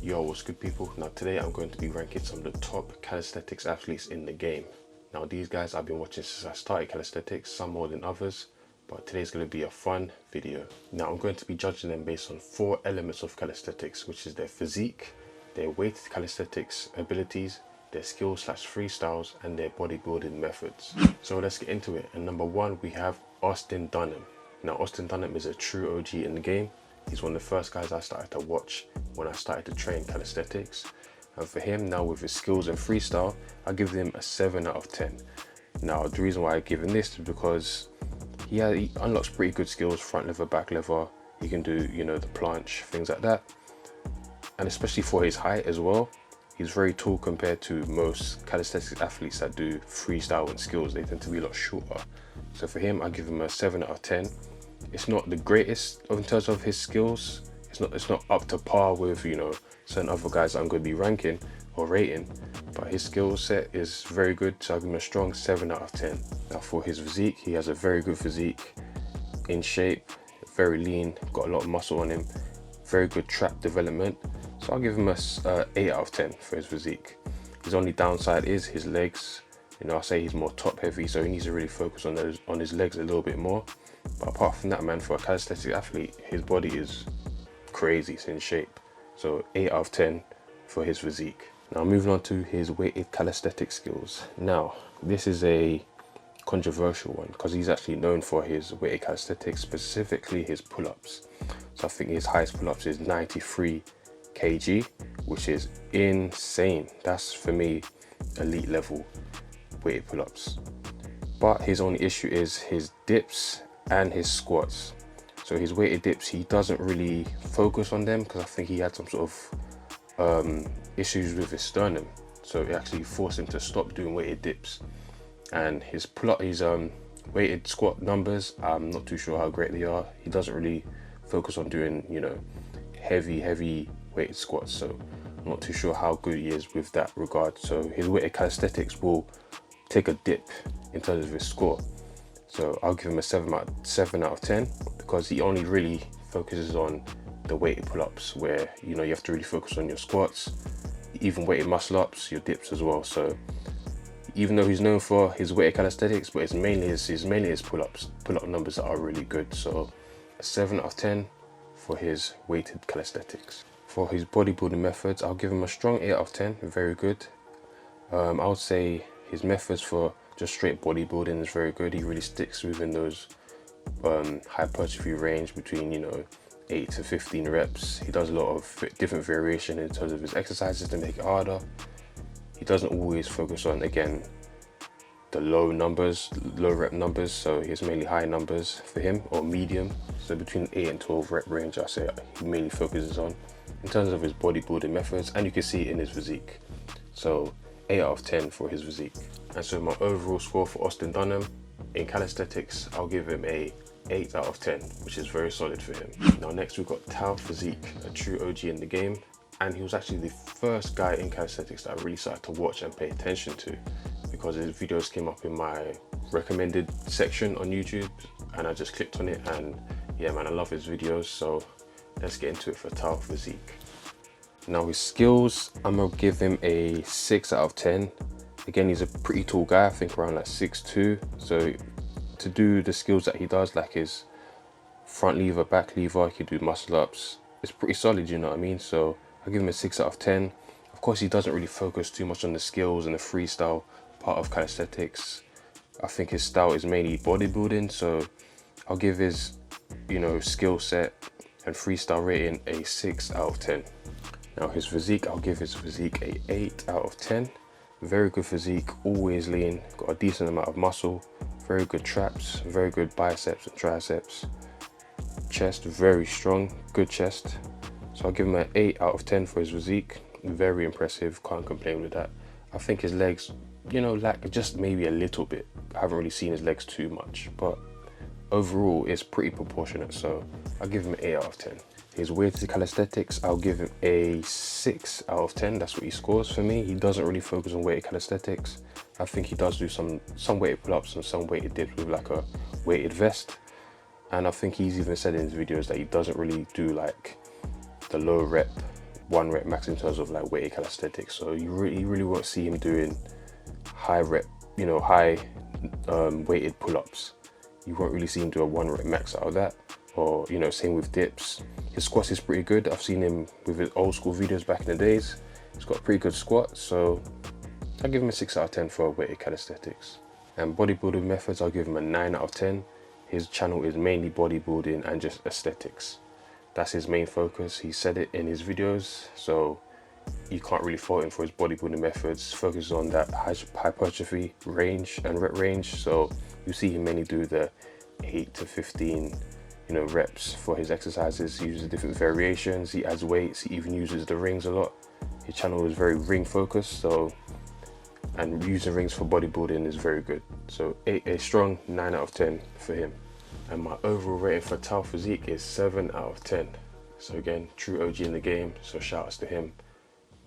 Yo, what's good people? Now today I'm going to be ranking some of the top calisthenics athletes in the game. Now these guys I've been watching since I started calisthenics, some more than others, but today's going to be a fun video. Now I'm going to be judging them based on 4 elements of calisthenics, which is their physique, their weighted calisthenics abilities, their skills / freestyles, and their bodybuilding methods. So let's get into it. And number 1 we have Austin Dunham. Now Austin Dunham is a true OG in the game. He's one of the first guys I started to watch when I started to train calisthenics. And for him now, with his skills and freestyle, I give him a 7 out of 10. Now the reason why I give him this is because he unlocks pretty good skills, front lever, back lever. He can do, you know, the planche, things like that. And especially for his height as well, he's very tall compared to most calisthenics athletes that do freestyle and skills. They tend to be a lot shorter. So for him, I give him a 7 out of 10. It's not the greatest in terms of his skills. It's not up to par with, you know, certain other guys that I'm going to be ranking or rating, but his skill set is very good, so I'll give him a strong 7 out of 10. Now for his physique, he has a very good physique, in shape, very lean, got a lot of muscle on him, very good trap development, so I'll give him a 8 out of 10 for his physique. His only downside is his legs. You know, I say he's more top heavy, so he needs to really focus on his legs a little bit more. But apart from that, man, for a calisthenics athlete, his body is crazy, it's in shape. So 8 out of 10 for his physique. Now moving on to his weighted calisthenics skills. Now this is a controversial one because he's actually known for his weighted calisthenics, specifically his pull-ups. So I think his highest pull-ups is 93 kg, which is insane. That's for me elite level weighted pull-ups. But his only issue is his dips and his squats. So his weighted dips, he doesn't really focus on them because I think he had some sort of issues with his sternum, so it actually forced him to stop doing weighted dips. And his weighted squat numbers, I'm not too sure how great they are. He doesn't really focus on doing, you know, heavy weighted squats, so I'm not too sure how good he is with that regard. So his weighted calisthenics will take a dip in terms of his score. So I'll give him a 7 out of 10 because he only really focuses on the weighted pull-ups, where, you know, you have to really focus on your squats, even weighted muscle ups, your dips as well. So even though he's known for his weighted calisthenics, but it's mainly his pull-up numbers that are really good. So a 7 out of 10 for his weighted calisthenics. For his bodybuilding methods, I'll give him a strong 8 out of 10, very good. I would say his methods for just straight bodybuilding is very good. He really sticks within those hypertrophy range between, you know, 8 to 15 reps. He does a lot of different variation in terms of his exercises to make it harder. He doesn't always focus on, again, the low rep numbers, so he has mainly high numbers for him, or medium. So between 8 and 12 rep range, I say he mainly focuses on in terms of his bodybuilding methods, and you can see it in his physique. So 8 out of 10 for his physique. And so my overall score for Austin Dunham in calisthenics, I'll give him a 8 out of 10, which is very solid for him. Now next we've got Tao Physique, a true OG in the game, and he was actually the first guy in calisthenics that I really started to watch and pay attention to because his videos came up in my recommended section on YouTube, and I just clicked on it, and yeah, man, I love his videos. So let's get into it for Tao Physique. Now his skills, I'm gonna give him a 6 out of 10. Again, he's a pretty tall guy, I think around like 6'2". So to do the skills that he does, like his front lever, back lever, he can do muscle ups. It's pretty solid, you know what I mean? So I'll give him a 6 out of 10. Of course, he doesn't really focus too much on the skills and the freestyle part of calisthenics. I think his style is mainly bodybuilding, so I'll give his, you know, skill set and freestyle rating a 6 out of 10. Now his physique, I'll give his physique a 8 out of 10. Very good physique, always lean, got a decent amount of muscle, very good traps, very good biceps and triceps. Chest, very strong, good chest. So I'll give him an 8 out of 10 for his physique. Very impressive, can't complain with that. I think his legs, you know, lack just maybe a little bit. I haven't really seen his legs too much, but overall it's pretty proportionate, so I'll give him an 8 out of 10. His weighted calisthenics, I'll give him a 6 out of 10. That's what he scores for me. He doesn't really focus on weighted calisthenics. I think he does do some weighted pull-ups and some weighted dips with like a weighted vest. And I think he's even said in his videos that he doesn't really do like the low rep 1 rep max in terms of like weighted calisthenics. So you really won't see him doing high rep, you know, high weighted pull-ups. You won't really see him do a 1 rep max out of that. Or, you know, same with dips. His squats is pretty good. I've seen him with his old school videos back in the days. He's got a pretty good squat, so I'll give him a 6 out of 10 for weighted calisthenics. And bodybuilding methods, I'll give him a 9 out of 10. His channel is mainly bodybuilding and just aesthetics. That's his main focus. He said it in his videos, so you can't really fault him for his bodybuilding methods. Focuses on that hypertrophy range and rep range. So you see him mainly do the 8 to 15, you know, reps for his exercises. He uses different variations. He adds weights. He even uses the rings a lot. His channel is very ring focused, so, and using rings for bodybuilding is very good. So a strong 9 out of 10 for him. And my overall rating for Tao Physique is 7 out of 10. So again, true OG in the game, so shout outs to him.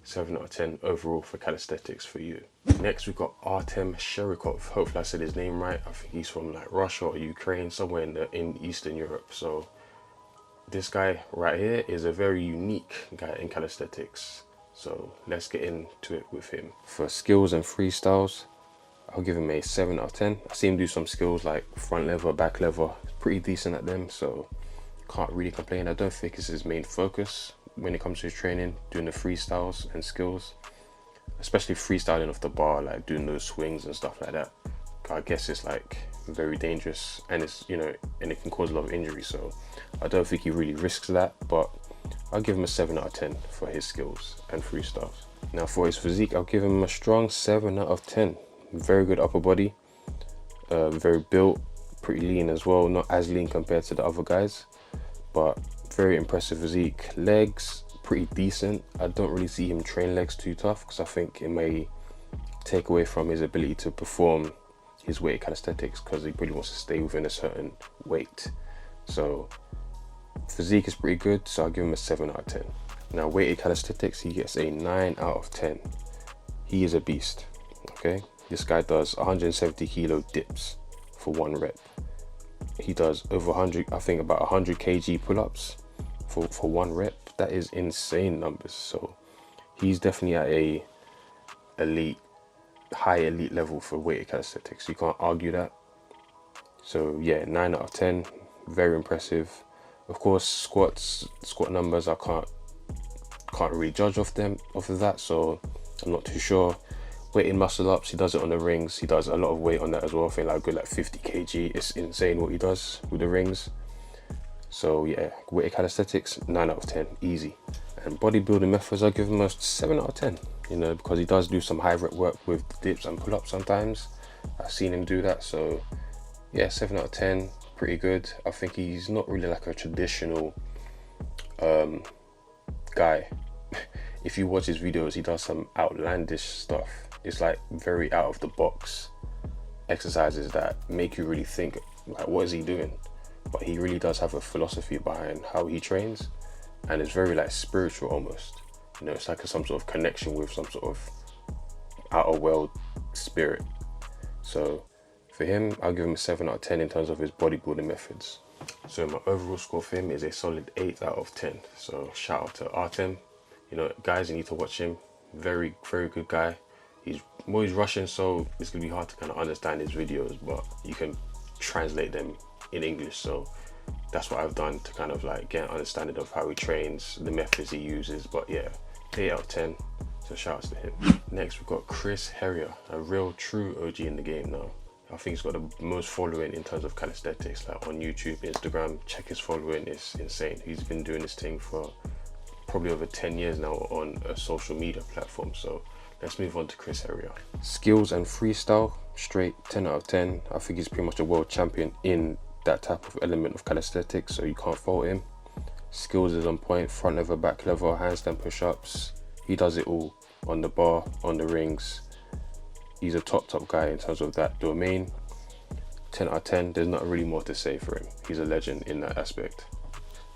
7 out of 10 overall for calisthenics for you. Next we've got Artm Sherov. Hopefully I said his name right. I think he's from like Russia or Ukraine, somewhere in Eastern Europe. So this guy right here is a very unique guy in calisthenics. So let's get into it with him. For skills and freestyles, I'll give him a 7 out of 10. I see him do some skills like front lever, back lever. Pretty decent at them, so can't really complain. I don't think it's his main focus when it comes to his training, doing the freestyles and skills, especially freestyling off the bar, like doing those swings and stuff like that. I guess it's like very dangerous, and it's, you know, and it can cause a lot of injury, so I don't think he really risks that, but I'll give him a 7 out of 10 for his skills and freestyles. Now for his physique, I'll give him a strong 7 out of 10. Very good upper body, very built, pretty lean as well, not as lean compared to the other guys, but very impressive physique. Legs, pretty decent. I don't really see him train legs too tough because I think it may take away from his ability to perform his weighted calisthenics because he really wants to stay within a certain weight. So physique is pretty good, so I'll give him a 7 out of 10. Now weighted calisthenics, he gets a 9 out of 10. He is a beast, okay? This guy does 170 kilo dips for 1 rep. He does over 100, I think about 100 kg pull-ups for 1 rep. That is insane numbers. So he's definitely at a high elite level for weighted calisthenics. You can't argue that. So yeah, 9 out of 10, very impressive. Of course, squat numbers, I can't really judge off of that, so I'm not too sure. Weighted muscle ups, he does it on the rings. He does a lot of weight on that as well. I think like good like 50 kg. It's insane what he does with the rings. So yeah, weighted calisthenics, 9 out of 10, easy. And bodybuilding methods, I give him a 7 out of 10. You know, because he does do some high rep work with dips and pull-ups sometimes. I've seen him do that. So yeah, 7 out of 10, pretty good. I think he's not really like a traditional guy. If you watch his videos, he does some outlandish stuff. It's like very out of the box exercises that make you really think, like, what is he doing? But he really does have a philosophy behind how he trains, and it's very like spiritual almost. You know, it's like some sort of connection with some sort of outer world spirit. So for him, I'll give him a 7 out of 10 in terms of his bodybuilding methods. So my overall score for him is a solid 8 out of 10. So shout out to Artem. You know, guys, you need to watch him. Very good guy. He's Russian, so it's gonna be hard to kind of understand his videos, but you can translate them in English. So that's what I've done to kind of like get an understanding of how he trains, the methods he uses. But yeah, 8 out of 10. So shout outs to him. Next we've got Chris Herrier, a real true OG in the game now. I think he's got the most following in terms of calisthenics, like on YouTube, Instagram. Check his following, it's insane. He's been doing this thing for probably over 10 years now on a social media platform. So let's move on to Chris Herrier. Skills and freestyle, straight 10 out of 10. I think he's pretty much a world champion in that type of element of calisthenics, so you can't fault him. Skills is on point, front lever, back lever, handstand push-ups. He does it all on the bar, on the rings. He's a top guy in terms of that domain. 10 out of 10, there's not really more to say for him. He's a legend in that aspect.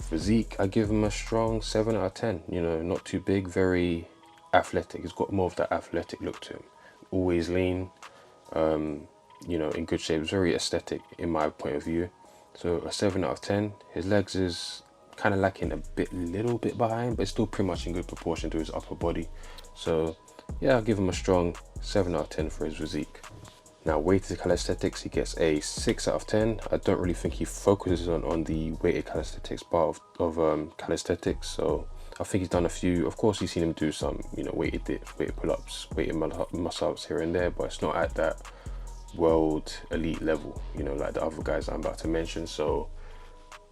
Physique, I give him a strong 7 out of 10. You know, not too big, very athletic. He's got more of that athletic look to him. Always lean, you know, in good shape. Very aesthetic in my point of view. So a 7 out of 10. His legs is kind of lacking little bit behind, but it's still pretty much in good proportion to his upper body. So yeah, I'll give him a strong 7 out of 10 for his physique. Now, weighted calisthenics, he gets a 6 out of 10. I don't really think he focuses on the weighted calisthenics part of calisthenics. So I think he's done a few. Of course, you've seen him do some, you know, weighted dips, weighted pull-ups, weighted muscle-ups here and there, but it's not at that world elite level, you know, like the other guys I'm about to mention. So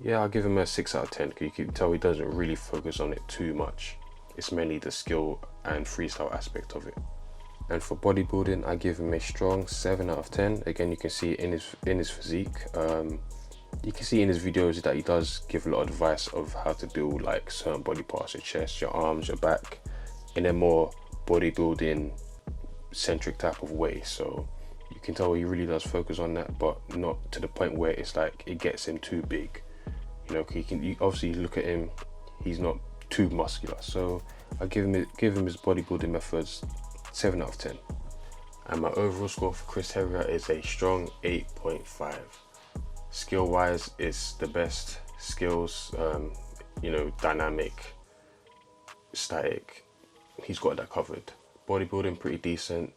yeah, I'll give him a 6 out of 10 because you can tell he doesn't really focus on it too much. It's mainly the skill and freestyle aspect of it. And for bodybuilding, I give him a strong 7 out of 10. Again, you can see in his physique. You can see in his videos that he does give a lot of advice of how to build like certain body parts, your chest, your arms, your back, in a more bodybuilding centric type of way. So you can tell he really does focus on that, but not to the point where it's like it gets him too big. You know, you obviously look at him, he's not too muscular. So I give him his bodybuilding methods 7 out of 10. And my overall score for Chris Heria is a strong 8.5. Skill wise, it's the best skills, you know, dynamic, static, he's got that covered. Bodybuilding, pretty decent.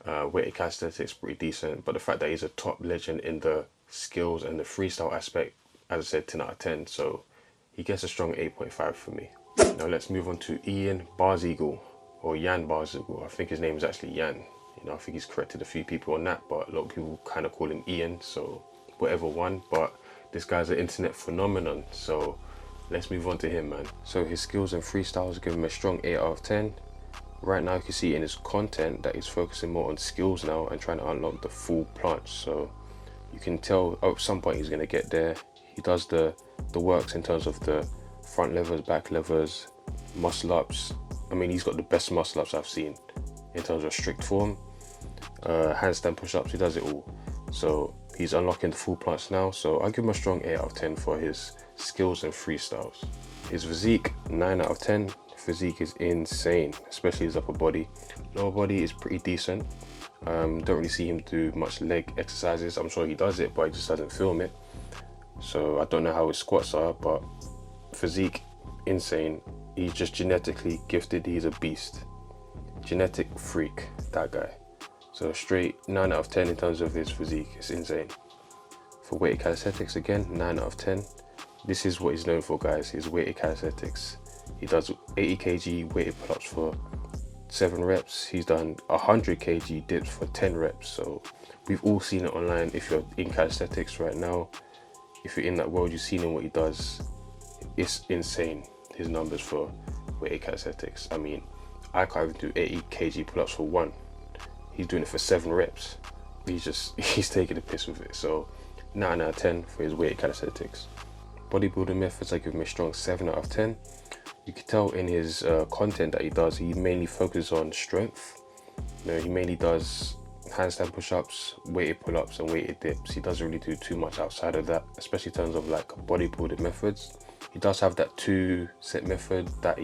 Weighted calisthenics, pretty decent. But the fact that he's a top legend in the skills and the freestyle aspect, as I said, 10 out of 10. So he gets a strong 8.5 for me. Now let's move on to Ian Barzigel, or Jan Barzigel. I think his name is actually Jan. You know, I think he's corrected a few people on that, but a lot of people kind of call him Ian, so whatever one. But this guy's an internet phenomenon, so let's move on to him, man. So his skills and freestyles give him a strong 8 out of 10. Right now you can see in his content that he's focusing more on skills now and trying to unlock the full planche. So you can tell at some point he's going to get there. He does the works in terms of the front levers, back levers, muscle ups. I mean, he's got the best muscle ups I've seen in terms of strict form. Handstand push-ups, he does it all. So he's unlocking the full planche now. So I'll give him a strong 8 out of 10 for his skills and freestyles. His physique, 9 out of 10. Physique is insane, especially his upper body. Lower body is pretty decent. Don't really see him do much leg exercises. I'm sure he does it, but he just doesn't film it. So I don't know how his squats are, but physique, insane. He's just genetically gifted. He's a beast. Genetic freak, that guy. So straight 9 out of 10 in terms of his physique. It's insane. For weighted calisthenics, again, 9 out of 10. This is what he's known for, guys. His weighted calisthenics. He does 80 kg weighted pull-ups for 7 reps. He's done 100 kg dips for 10 reps. So we've all seen it online. If you're in calisthenics right now, if you're in that world, you've seen him, what he does. It's insane, his numbers for weighted calisthenics. I mean, I can't even do 80 kg pull-ups for 1. He's doing it for 7 reps. He's taking the piss with it. So 9 out of 10 for his weighted calisthenics. Bodybuilding methods, I give him a strong 7 out of 10. You can tell in his content that he does, he mainly focuses on strength. You know, he mainly does handstand push-ups, weighted pull-ups and weighted dips. He doesn't really do too much outside of that, especially in terms of like bodybuilding methods. He does have that 2-set method that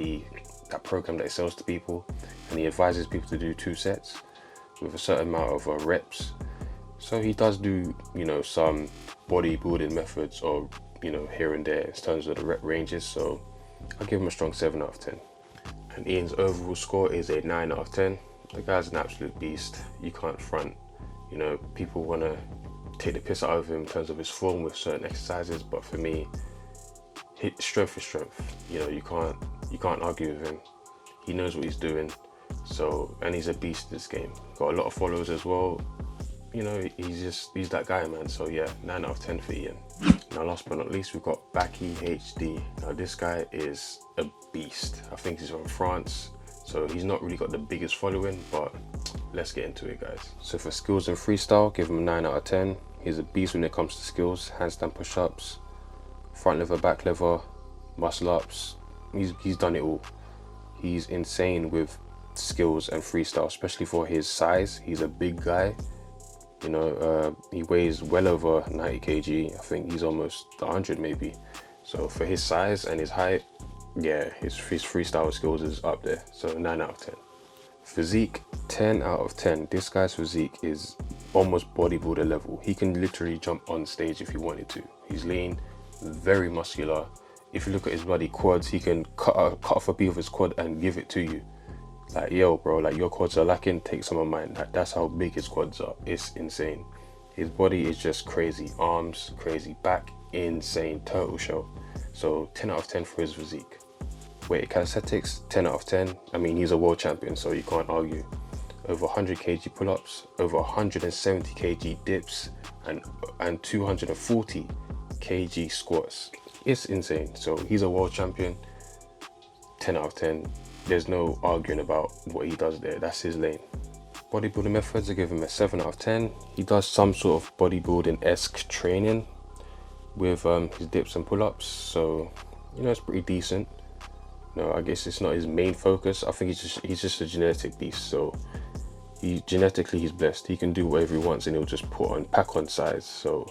program that he sells to people, and he advises people to do 2 sets with a certain amount of reps. So he does do, you know, some bodybuilding methods, or, you know, here and there in terms of the rep ranges. So I'll give him a strong 7 out of 10. And Ian's overall score is a 9 out of 10. The guy's an absolute beast. You can't front. You know, people want to take the piss out of him in terms of his form with certain exercises, but for me, strength is strength. You know, you can't argue with him. He knows what he's doing. So, and he's a beast in this game. Got a lot of followers as well. You know, he's that guy, man. So yeah, 9 out of 10 for Ian. Now last but not least, we've got Baky HD. Now this guy is a beast. I think he's from France, so he's not really got the biggest following, but let's get into it, guys. So for skills and freestyle, give him a 9 out of 10. He's a beast when it comes to skills. Handstand push-ups, front lever, back lever, muscle ups. He's done it all. He's insane with skills and freestyle, especially for his size. He's a big guy. You know, he weighs well over 90 kg. I think he's almost 100 maybe. So for his size and his height, yeah, his freestyle skills is up there. So 9 out of 10. Physique, 10 out of 10. This guy's physique is almost bodybuilder level. He can literally jump on stage if he wanted to. He's lean, very muscular, if you look at his bloody quads, he can cut off a piece of his quad and give it to you. Like, yo bro, like your quads are lacking, take some of mine. Like, that's how big his quads are. It's insane. His body is just crazy. Arms crazy, back insane, total show. So 10 out of 10 for his physique. Weight calisthenics, 10 out of 10. I mean, he's a world champion, so you can't argue. Over 100 kg pull-ups, over 170 kg dips, and 240 kg squats. It's insane. So he's a world champion. 10 out of 10. There's no arguing about what he does there. That's his lane. Bodybuilding methods, I give him a 7 out of 10. He does some sort of bodybuilding-esque training with his dips and pull-ups, so you know, it's pretty decent. No, I guess it's not his main focus. I think he's just a genetic beast. So genetically he's blessed. He can do whatever he wants, and he'll just pack on size. So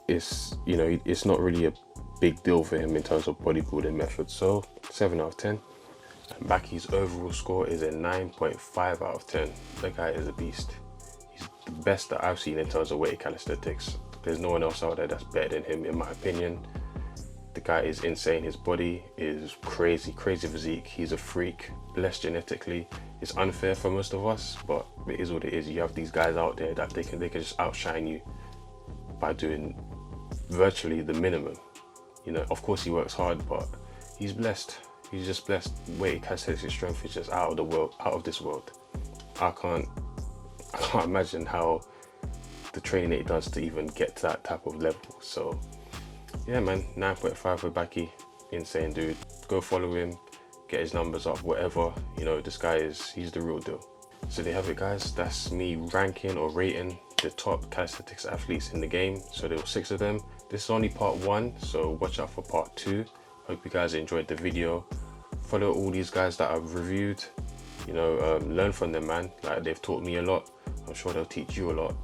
it's, you know, it's not really a big deal for him in terms of bodybuilding methods. So 7 out of 10. And Baky's overall score is a 9.5 out of 10. The guy is a beast. He's the best that I've seen in terms of weight calisthenics. There's no one else out there that's better than him, in my opinion. The guy is insane. His body is crazy physique. He's a freak, blessed genetically. It's unfair for most of us, but it is what it is. You have these guys out there that they can just outshine you by doing virtually the minimum. You know, of course he works hard, but he's blessed. He's just blessed. Weight calisthenics strength is just out of this world. I can't imagine how the training that he does to even get to that type of level. So yeah man, 9.5 for Baky. Insane dude. Go follow him, get his numbers up, whatever. You know, this guy he's the real deal. So there you have it guys. That's me ranking or rating the top calisthenics athletes in the game. So there were 6 of them. This is only part 1, so watch out for part 2. Hope you guys enjoyed the video. Follow all these guys that I've reviewed. You know, learn from them, man. Like, they've taught me a lot. I'm sure they'll teach you a lot.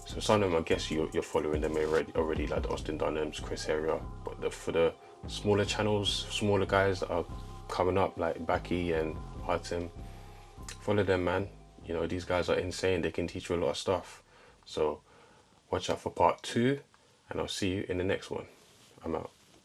So some of them, I guess you're following them already, like the Austin Dunhams, Chris Herrier. But for the smaller channels, smaller guys that are coming up, like Baky and Artm, follow them, man. You know, these guys are insane. They can teach you a lot of stuff. So watch out for part 2, and I'll see you in the next one. I'm out.